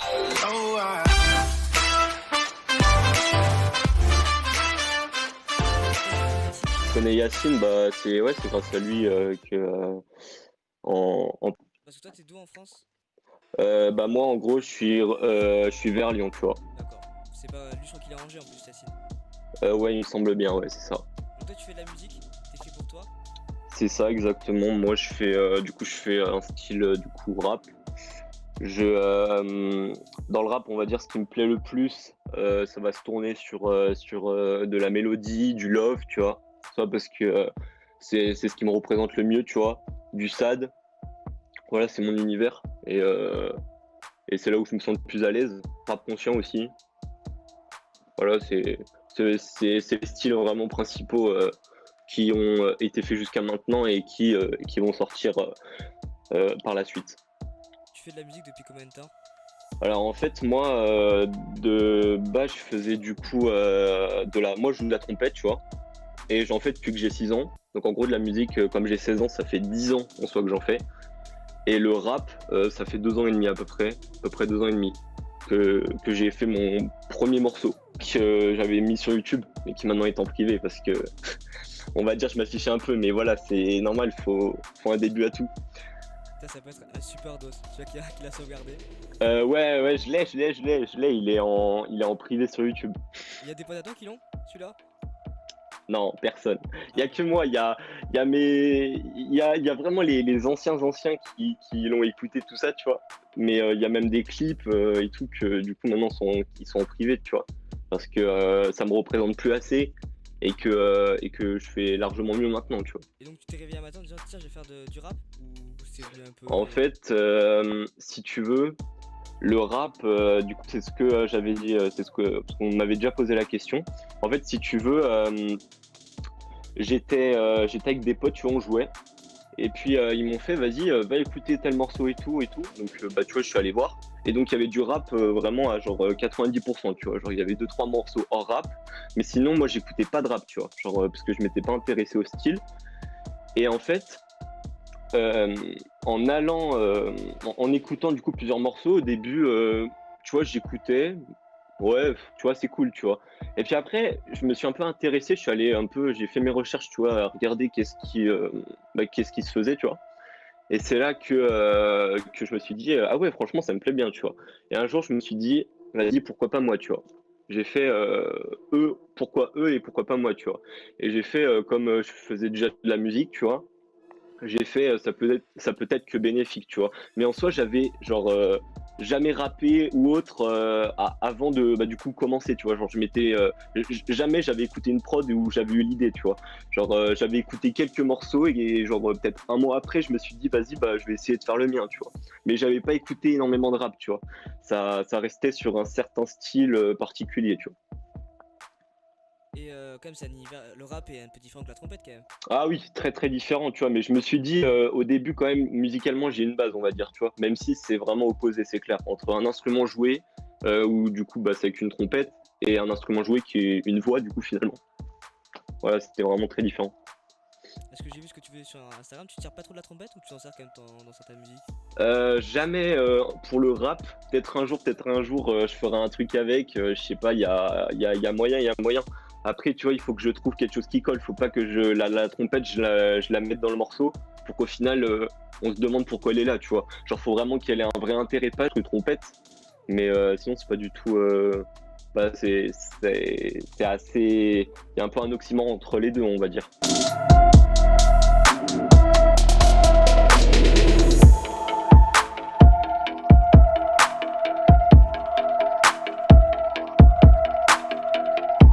Oh, Je connais Yacine, bah c'est grâce à lui que en Parce que toi, t'es d'où en France? bah moi en gros je suis vers Lyon, tu vois. D'accord. C'est pas. Lui, je crois qu'il est rangé en plus, Yacine. Ouais, il me semble bien, ouais, c'est ça. Donc, toi, tu fais de la musique, t'écris pour toi. C'est ça exactement. Moi je fais un style du coup rap. Dans le rap, on va dire ce qui me plaît le plus, ça va se tourner sur de la mélodie, du love, tu vois. Ça parce que c'est ce qui me représente le mieux, tu vois. Du sad. Voilà, c'est mon univers et c'est là où je me sens le plus à l'aise. Rap conscient aussi. Voilà, c'est les styles vraiment principaux qui ont été faits jusqu'à maintenant et qui vont sortir par la suite. Tu fais de la musique depuis combien de temps? Alors en fait moi de base je faisais du coup moi je joue de la trompette, tu vois, et j'en fais depuis que j'ai 6 ans. Donc en gros de la musique comme j'ai 16 ans, ça fait 10 ans en soi que j'en fais. Et le rap ça fait 2 ans et demi à peu près 2 ans et demi que j'ai fait mon premier morceau que j'avais mis sur YouTube mais qui maintenant est en privé parce que on va dire je m'affichais un peu, mais voilà, c'est normal, faut un début à tout. Ça peut être un super dos. Tu vois qu'il a sauvegardé. Ouais, je l'ai, il est en privé sur YouTube. Il y a des potes à toi qui l'ont, celui-là? Non, personne. Il y a que moi, il y a vraiment les anciens qui l'ont écouté, tout ça, tu vois. Mais il y a même des clips et tout que du coup maintenant ils sont en privé, tu vois. Parce que ça me représente plus assez et que je fais largement mieux maintenant, tu vois. Et donc, tu t'es réveillé un matin en disant, tiens, je vais faire du rap? Ou c'est venu un peu. En fait, si tu veux, le rap, du coup, c'est ce que j'avais dit, parce qu'on m'avait déjà posé la question. En fait, si tu veux, j'étais avec des potes, tu vois, on jouait. Et puis ils m'ont fait, vas-y, va écouter tel morceau et tout et tout. Donc bah tu vois, je suis allé voir. Et donc il y avait du rap vraiment à genre 90%, tu vois. Genre il y avait deux trois morceaux hors rap. Mais sinon, moi, j'écoutais pas de rap, tu vois. Genre parce que je m'étais pas intéressé au style. Et en fait, euh, en allant, en écoutant du coup plusieurs morceaux, au début, tu vois, j'écoutais, ouais, tu vois, c'est cool, tu vois. Et puis après, je me suis un peu intéressé, je suis allé un peu, j'ai fait mes recherches, tu vois, à regarder qu'est-ce qui se faisait, tu vois. Et c'est là que je me suis dit, ah ouais, franchement, ça me plaît bien, tu vois. Et un jour, je me suis dit, vas-y, pourquoi pas moi, tu vois. J'ai fait eux, pourquoi eux et pourquoi pas moi, tu vois. Et j'ai fait comme je faisais déjà de la musique, tu vois, j'ai fait ça peut être que bénéfique, tu vois. Mais en soi j'avais genre jamais rappé ou autre avant de bah, du coup commencer, tu vois. Genre jamais j'avais écouté une prod où j'avais eu l'idée, tu vois. Genre j'avais écouté quelques morceaux et genre peut-être un mois après je me suis dit vas-y, bah je vais essayer de faire le mien, tu vois. Mais j'avais pas écouté énormément de rap, tu vois. Ça restait sur un certain style particulier, tu vois. Et quand même, c'est un univers. Le rap est un peu différent que la trompette, quand même. Ah oui, très très différent, tu vois, mais je me suis dit au début quand même, musicalement j'ai une base, on va dire, tu vois, même si c'est vraiment opposé, c'est clair, entre un instrument joué, où du coup bah, c'est avec une trompette, et un instrument joué qui est une voix, du coup, finalement. Voilà, c'était vraiment très différent. Est-ce que j'ai vu ce que tu faisais sur Instagram? Tu tires pas trop de la trompette ou tu t'en sers quand même dans certaines musiques? Jamais pour le rap, peut-être un jour, je ferai un truc avec, je sais pas, il y a moyen, il y a moyen. Après, tu vois, il faut que je trouve quelque chose qui colle, faut pas que la trompette, je la mette dans le morceau, pour qu'au final, on se demande pourquoi elle est là, tu vois. Genre, faut vraiment qu'elle ait un vrai intérêt, pas une trompette, mais sinon, c'est pas du tout. Bah, c'est assez. Il y a un peu un oxymore entre les deux, on va dire.